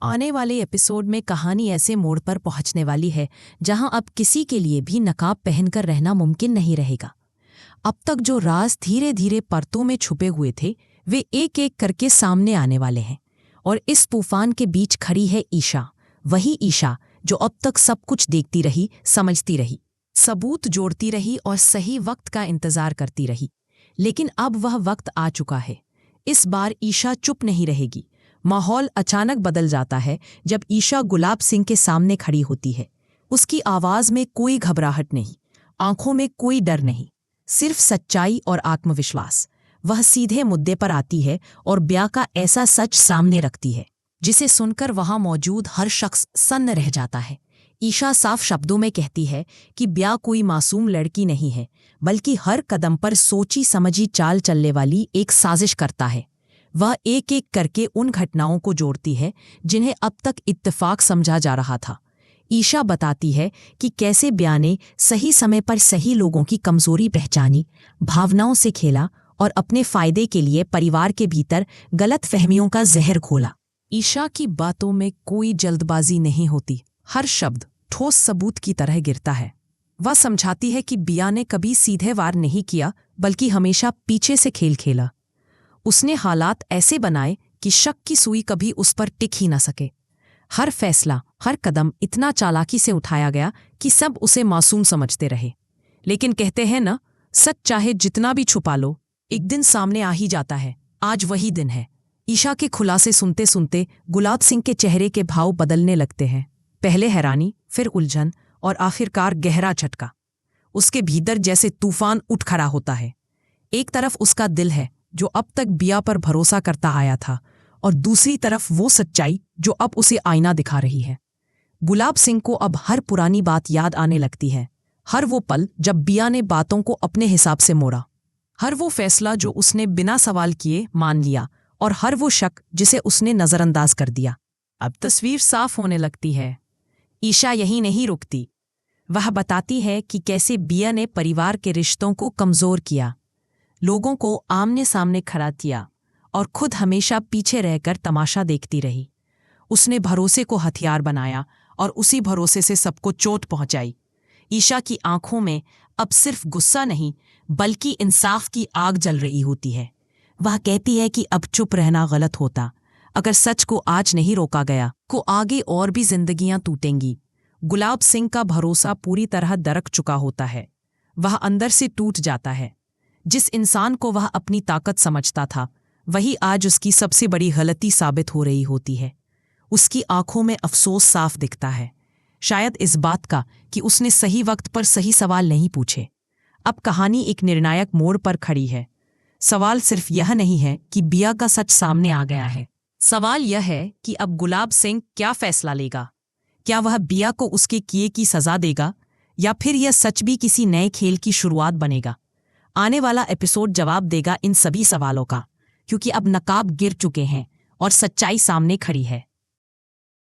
आने वाले एपिसोड में कहानी ऐसे मोड़ पर पहुंचने वाली है जहां अब किसी के लिए भी नकाब पहनकर रहना मुमकिन नहीं रहेगा। अब तक जो राज धीरे धीरे परतों में छुपे हुए थे वे एक एक करके सामने आने वाले हैं। और इस तूफान के बीच खड़ी है ईशा, वही ईशा जो अब तक सब कुछ देखती रही, समझती रही, सबूत जोड़ती रही और सही वक्त का इंतजार करती रही। लेकिन अब वह वक्त आ चुका है। इस बार ईशा चुप नहीं रहेगी। माहौल अचानक बदल जाता है जब ईशा गुलाब सिंह के सामने खड़ी होती है। उसकी आवाज में कोई घबराहट नहीं, आंखों में कोई डर नहीं, सिर्फ सच्चाई और आत्मविश्वास। वह सीधे मुद्दे पर आती है और ब्याह का ऐसा सच सामने रखती है जिसे सुनकर वहां मौजूद हर शख्स सन्न रह जाता है। ईशा साफ शब्दों में कहती है कि ब्याह कोई मासूम लड़की नहीं है, बल्कि हर कदम पर सोची समझी चाल चलने वाली एक साजिश करता है। वह एक एक करके उन घटनाओं को जोड़ती है जिन्हें अब तक इत्तेफाक समझा जा रहा था। ईशा बताती है कि कैसे ब्याह ने सही समय पर सही लोगों की कमजोरी पहचानी, भावनाओं से खेला और अपने फायदे के लिए परिवार के भीतर गलत फहमियों का जहर घोला। ईशा की बातों में कोई जल्दबाजी नहीं होती, हर शब्द ठोस सबूत की तरह गिरता है। वह समझाती है कि बिया ने कभी सीधे वार नहीं किया, बल्कि हमेशा पीछे से खेल खेला। उसने हालात ऐसे बनाए कि शक की सुई कभी उस पर टिक ही न सके। हर फैसला, हर कदम इतना चालाकी से उठाया गया कि सब उसे मासूम समझते रहे। लेकिन कहते हैं न, सच चाहे जितना भी छुपा लो, एक दिन सामने आ ही जाता है। आज वही दिन है। ईशा के खुलासे सुनते सुनते गुलाब सिंह के चेहरे के भाव बदलने लगते हैं। पहले हैरानी, फिर उलझन और आखिरकार गहरा झटका। उसके भीतर जैसे तूफान उठ खड़ा होता है। एक तरफ उसका दिल है जो अब तक बिया पर भरोसा करता आया था, और दूसरी तरफ वो सच्चाई जो अब उसे आईना दिखा रही है। गुलाब सिंह को अब हर पुरानी बात याद आने लगती है। हर वो पल जब बिया ने बातों को अपने हिसाब से मोड़ा, हर वो फैसला जो उसने बिना सवाल किए मान लिया, और हर वो शक जिसे उसने नजरअंदाज कर दिया। अब तस्वीर साफ होने लगती है। ईशा यहीं नहीं रुकती। वह बताती है कि कैसे बिया ने परिवार के रिश्तों को कमजोर किया, लोगों को आमने सामने खड़ा किया और खुद हमेशा पीछे रहकर तमाशा देखती रही। उसने भरोसे को हथियार बनाया और उसी भरोसे से सबको चोट पहुंचाई। ईशा की आंखों में अब सिर्फ गुस्सा नहीं, बल्कि इंसाफ की आग जल रही होती है। वह कहती है कि अब चुप रहना गलत होता। अगर सच को आज नहीं रोका गया तो आगे और भी जिंदगियां टूटेंगी। गुलाब सिंह का भरोसा पूरी तरह दरक चुका होता है। वह अंदर से टूट जाता है। जिस इंसान को वह अपनी ताकत समझता था, वही आज उसकी सबसे बड़ी गलती साबित हो रही होती है। उसकी आंखों में अफसोस साफ दिखता है, शायद इस बात का कि उसने सही वक्त पर सही सवाल नहीं पूछे। अब कहानी एक निर्णायक मोड़ पर खड़ी है। सवाल सिर्फ यह नहीं है कि बिया का सच सामने आ गया है। सवाल यह है कि अब गुलाब सिंह क्या फैसला लेगा। क्या वह बिया को उसके किए की सजा देगा, या फिर यह सच भी किसी नए खेल की शुरुआत बनेगा? आने वाला एपिसोड जवाब देगा इन सभी सवालों का, क्योंकि अब नकाब गिर चुके हैं और सच्चाई सामने खड़ी है।